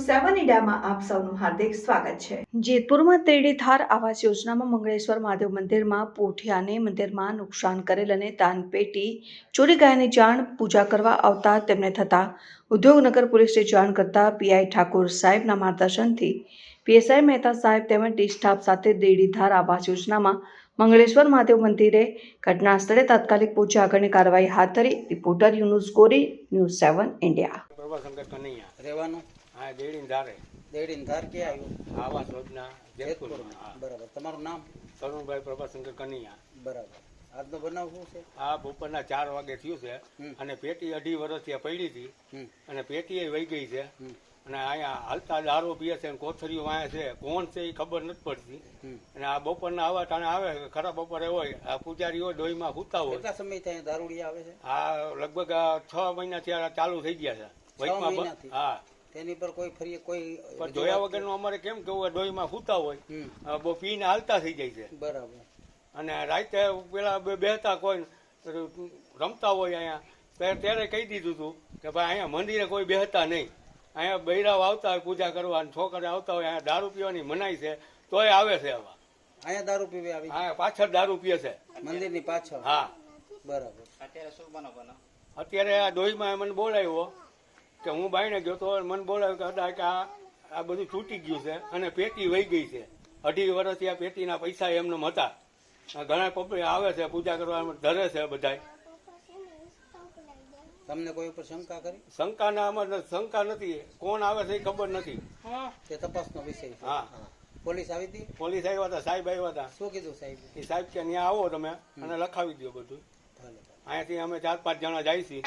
7 ઇન્ડિયામાં આપ સૌનું હાર્દિક સ્વાગત છે। જેતપુરમાં તેડી ધાર આવાસ યોજનામાં મંગળેશ્વર મહાદેવ મંદિરમાં પોઠિયાને મંદિરમાં નુકસાન કરેલ અને દાનપેટી ચોરી ગયાની જાણ પૂજા કરવા આવતા તેમને થતા ઉદ્યોગનગર પોલીસને જાણ કરતા પીઆઈ ઠાકોર સાહેબના માર્ગદર્શનથી પીએસઆઈ મહેતા સાહેબ તેમજ ડી સ્ટાફ સાથે દેડી ધાર આવાસ યોજનામાં મંગળેશ્વર મહાદેવ મંદિરે ઘટના સ્થળે તાત્કાલિક પહોંચી આગળની કાર્યવાહી હાથ ધરી। રિપોર્ટર યુનુસ ગોરી, ન્યૂઝ 7 ઇન્ડિયા। પ્રભાશંકર કનૈયા રહેવાનું હા દેડીન ધારે દેડીન ધાર ક્યાં આવ્યું? આવાસ યોજના જેતપુરમાં। બરાબર, તમારું નામ? તરુણભાઈ પ્રભાશંકર કનૈયા। બરાબર, આજનો બનાવ શું છે? આ બપોરના 4 વાગે થયું છે અને પેટી 2.5 વર્ષથી પડી હતી અને પેટી વહી ગઈ છે અને અહીંયા હાલતા દારૂ પીએ છે અને કોથળીઓ વાંચે છે, કોણ છે એ ખબર નથી પડતી અને આ બપોરના આવા ટાણે આવે ખરા બપોરે હોય આ પૂજારી હોય ડોહીમાં સૂતા હોય। કેટલા સમયથી દારૂડી આવે છે? આ લગભગ 6 મહિનાથી ચાલુ થઈ ગયા છે વચમાં। હા, તેની પર કોઈ ફરી કોઈ પણ જોયા વગરનું અમારે કેમ કેવું ડોહીમાં સૂતા હોય બહુ પીને હાલતા થઈ જાય છે। બરાબર, અને રાતે પેલા બેહતા કોઈ રમતા હોય અહીંયા ત્યારે કહી દીધું હતું કે ભાઈ અહીંયા મંદિરે કોઈ બેહતા નહીં, અહીંયા બૈરાવ આવતા હોય પૂજા કરવા, છોકરા આવતા હોય, અહીંયા દારૂ પીવાની મનાઈ છે તોય આવે છે આવા। અહીંયા દારૂ પીવે આવી? હા, પાછળ દારૂ પીએ છે મંદિરની પાછળ? હા, બરાબર। અત્યારે શું બનાવ? અત્યારે આ ડોહીમાં મને બોલાવ્યો કે હું બાઈને ગયો તો મને બોલાવ્યો કે આ બધું તૂટી ગયું છે અને પેટી વહી ગઈ છે। 2.5 વર્ષથી આ પેટીના પૈસા એમને હતા। ઘણા પબ્લિક આવે છે પૂજા કરવા ધરે છે બધાય। તમને કોઈ ઉપર શંકા કરી? શંકાના અમારે શંકા નથી, કોણ આવે છે એ ખબર નથી। તે તપાસનો વિષય છે। હા, પોલીસ આવી હતી? પોલીસ આવ્યા હતા, સાહેબ આવ્યા હતા। શું કીધું સાહેબ? એ સાહેબ કે ત્યાં આવો તમે અને લખાવી દો બધું। ભલે, અહીંયાથી અમે 4-5 જણા જાય છીએ।